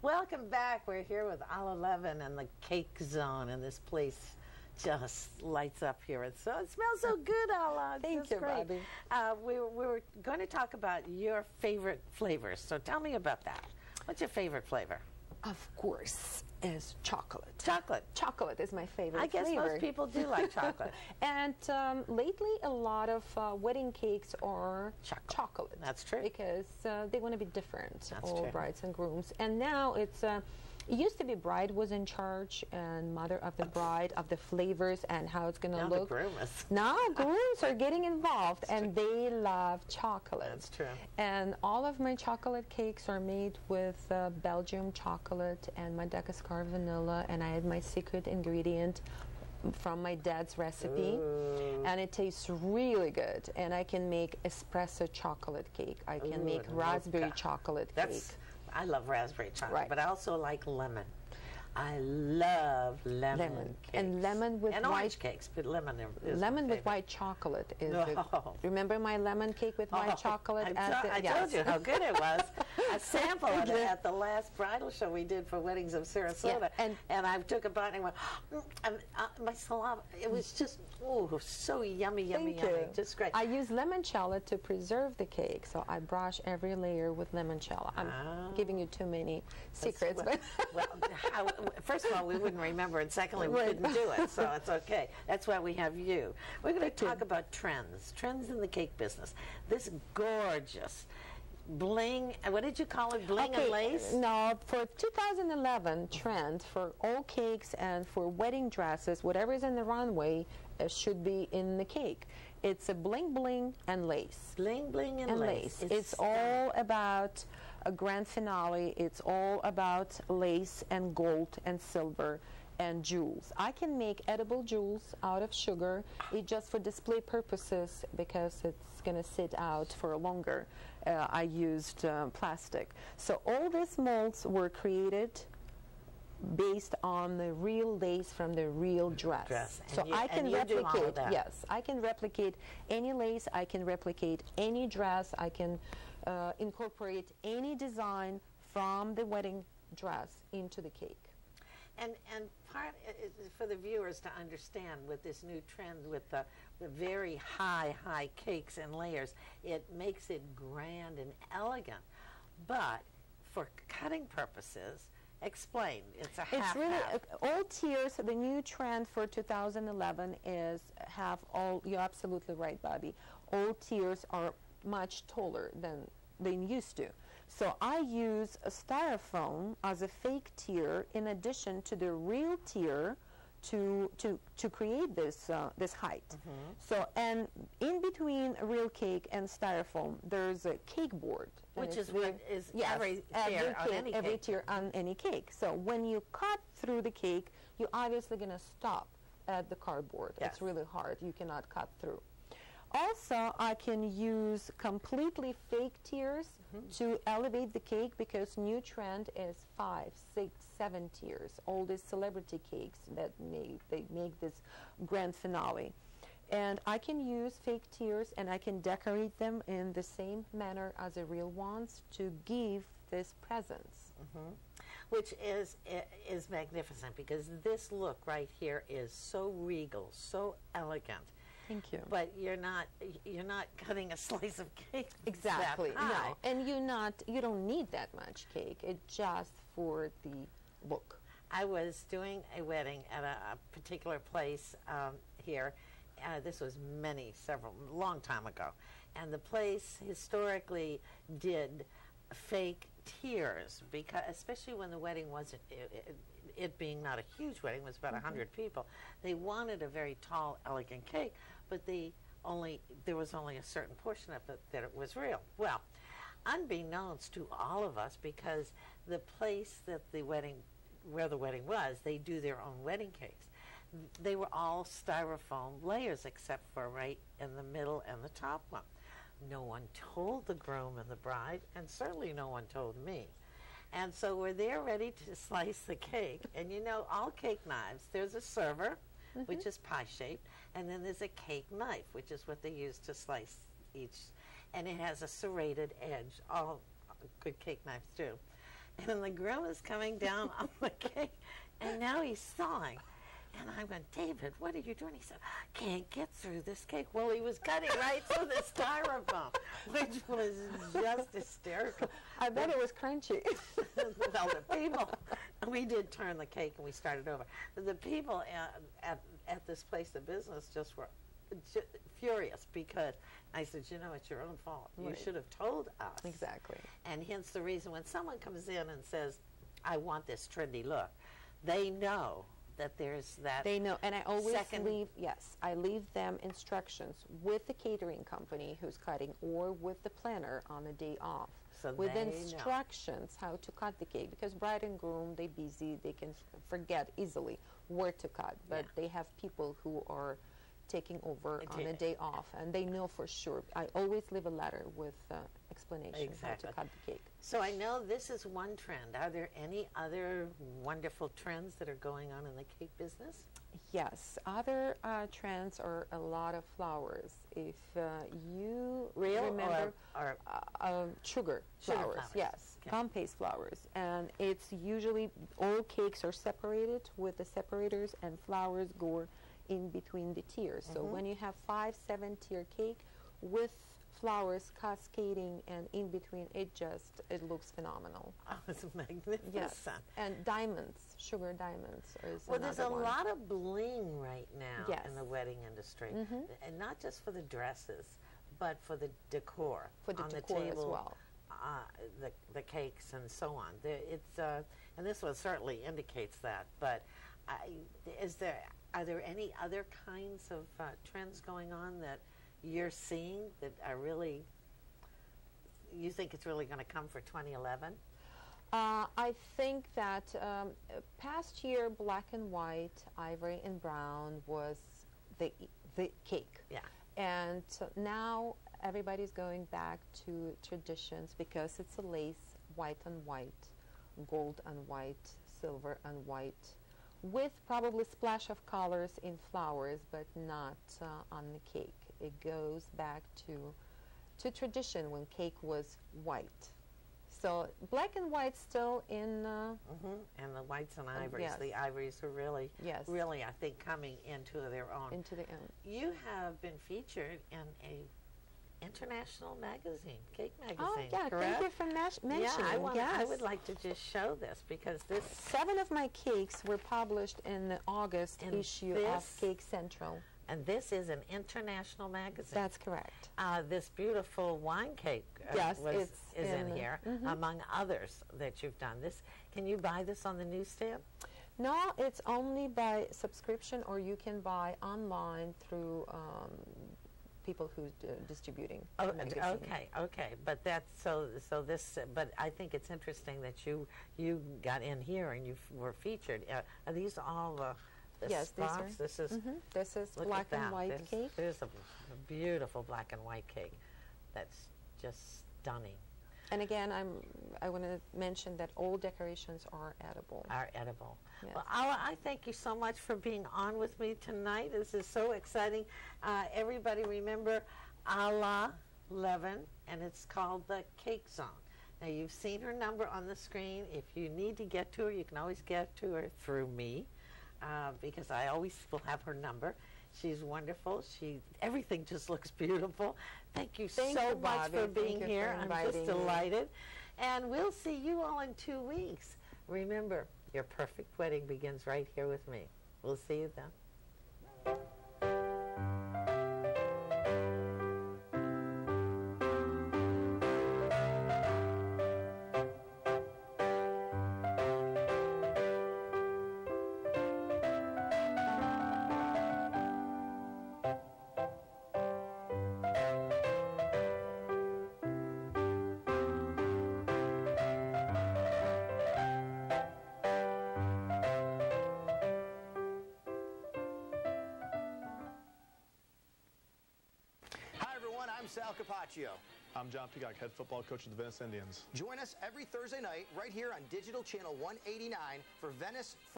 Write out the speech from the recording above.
Welcome back. We're here with Alla Levin and the Cake Zone, and this place just lights up here. It smells so good, Alla. Thank you, Bobby. We were going to talk about your favorite flavors, so tell me about that. What's your favorite flavor? Of course, is chocolate. Chocolate. Chocolate is my favorite I guess flavor. most people do like chocolate. And lately, a lot of wedding cakes are chocolate. That's true. Because they want to be different, That's all true. brides and grooms. And now it's, it used to be bride was in charge and mother of the bride of the flavors and how it's going to look. Now the groom is. Now grooms are getting involved and they love chocolate. That's true. And all of my chocolate cakes are made with Belgium chocolate and Madagascar vanilla, and I had my secret ingredient from my dad's recipe. Ooh. And it tastes really good. And I can make espresso chocolate cake. I can make raspberry chocolate cake. I love raspberry chocolate, Right. but I also like lemon. I love lemon cakes. And lemon with and white orange cakes, but lemon is lemon my with white chocolate is No. remember my lemon cake with white chocolate? I told you how good it was. I sampled it at the last bridal show we did for Weddings of Sarasota, Yeah, and I took a bite and I went, my saliva, it was just, so yummy, yummy, Thank yummy, you. just great. I use limoncello to preserve the cake, so I brush every layer with limoncello. I'm giving you too many secrets. First of all, we wouldn't remember, and secondly, we couldn't do it, so it's okay. That's why we have you. We're going to talk about trends in the cake business. This gorgeous bling, what did you call it, bling and lace? No, for 2011 trend for all cakes and for wedding dresses, whatever is in the runway should be in the cake. It's a bling bling and lace. Bling bling and lace. It's all about a grand finale. It's all about lace and gold and silver and jewels. I can make edible jewels out of sugar. It's just for display purposes because it's going to sit out for longer. I used plastic. So all these molds were created based on the real lace from the real dress. So I can replicate, yes, I can replicate any lace, I can replicate any dress, I can incorporate any design from the wedding dress into the cake. And part is for the viewers to understand with this new trend with the very high cakes and layers, it makes it grand and elegant. But for cutting purposes, explain. It's a half. It's really all tiers. The new trend for 2011 is have all. You're absolutely right, Bobby. All tiers are much taller than they used to. So I use a styrofoam as a fake tier in addition to the real tier to create this this height. So, and in between a real cake and styrofoam, there's a cake board, which is what is every tier on any cake. So when you cut through the cake, you're obviously going to stop at the cardboard. Yes. It's really hard. You cannot cut through. Also, I can use completely fake tiers to elevate the cake because new trend is 5, 6, 7 tiers. All these celebrity cakes that they make this grand finale. And I can use fake tiers and I can decorate them in the same manner as the real ones to give this presence. Which is magnificent because this look right here is so regal, so elegant. Thank you. But you're not cutting a slice of cake. Exactly. That high. No, and you don't need that much cake. It's just for the look. I was doing a wedding at a particular place here. This was long time ago, and the place historically did fake tiers because, especially when the wedding wasn't, it being not a huge wedding, it was about 100 people. They wanted a very tall, elegant cake, but there was only a certain portion of it that it was real. Well, unbeknownst to all of us, because the place that where the wedding was, they do their own wedding cakes. They were all styrofoam layers except for right in the middle and the top one. No one told the groom and the bride, and certainly no one told me. And so we're there ready to slice the cake. And you know, all cake knives, there's a server, which is pie-shaped, and then there's a cake knife, which is what they use to slice each. And it has a serrated edge. All good cake knives do. and the groom is coming down on the cake, and now he's thawing. And I went, David, what are you doing? He said, can't get through this cake. Well, he was cutting right through the styrofoam, which was just hysterical. I bet it was crunchy. Well, the people, we did turn the cake and we started over. The people at this place of business just were furious because I said, you know, it's your own fault. You Right. should have told us. Exactly. And hence the reason when someone comes in and says, I want this trendy look, they know that there's that. They know, and I always second- I leave them instructions with the catering company who's cutting or with the planner on the day off. So with they know. instructions how to cut the cake, because bride and groom, they're busy, they can forget easily where to cut, but Yeah. they have people who are taking over And on a day off, and they know for sure. I always leave a letter with explanation Exactly. how to cut the cake. So I know this is one trend. Are there any other wonderful trends that are going on in the cake business? Yes, other trends are a lot of flowers. If you Real remember or sugar Sugar flowers, flowers. yes, Okay. gum paste flowers, and it's usually all cakes are separated with the separators, and flowers go in between the tiers. So when you have 5-7 tier cake with flowers cascading and in between, it looks phenomenal. oh, it's magnificent. Yes, and diamonds, sugar diamonds is Well, there's a another one. lot of bling right now Yes. in the wedding industry, and not just for the dresses, but for the decor For the on decor the as table, well. the cakes and so on. It's and this one certainly indicates that. But are there any other kinds of trends going on that you're seeing that are really, you think it's really going to come for 2011? I think that past year, black and white, ivory and brown was the cake. Yeah. And now everybody's going back to traditions because it's a lace, white and white, gold and white, silver and white, with probably splash of colors in flowers, but not on the cake. It goes back to tradition when cake was white. So black and white still in. And the whites and ivories. yes. The ivories are really, Yes. really, I think, coming into their own. Into the end. You have been featured in a international magazine, cake magazine. Oh yeah, correct? thank you for mentioning. Yeah, I yes. would like to just show this because this. 7 of my cakes were published in the August And issue of this- Cake Central. And this is an international magazine. That's correct. This beautiful wine cake Yes, is it's in in- here, among others that you've done. This, can you buy this on the newsstand? No, it's only by subscription, or you can buy online through people who's distributing the magazine. Okay, but that's so this. But I think it's interesting that you got in here and you were featured. Are these all the Yes, these spots? are. This is. This is Look black at that. and white cake. There's a beautiful black and white cake. That's just stunning. And again, I want to mention that all decorations are edible. Are edible. Yes. Well, Alla, I thank you so much for being on with me tonight. This is so exciting. Everybody remember Alla Levin, and it's called the Cake Zone. Now, you've seen her number on the screen. If you need to get to her, you can always get to her through me, because I always will have her number. She's wonderful. Everything just looks beautiful. Thank you Thank so you, much Bobby. for Thank being you here. for I'm just inviting me. delighted. And we'll see you all in 2 weeks. Remember, your perfect wedding begins right here with me. We'll see you then. Hi, everyone. I'm Sal Capaccio. I'm John Peacock, head football coach of the Venice Indians. Join us every Thursday night right here on Digital Channel 189 for Venice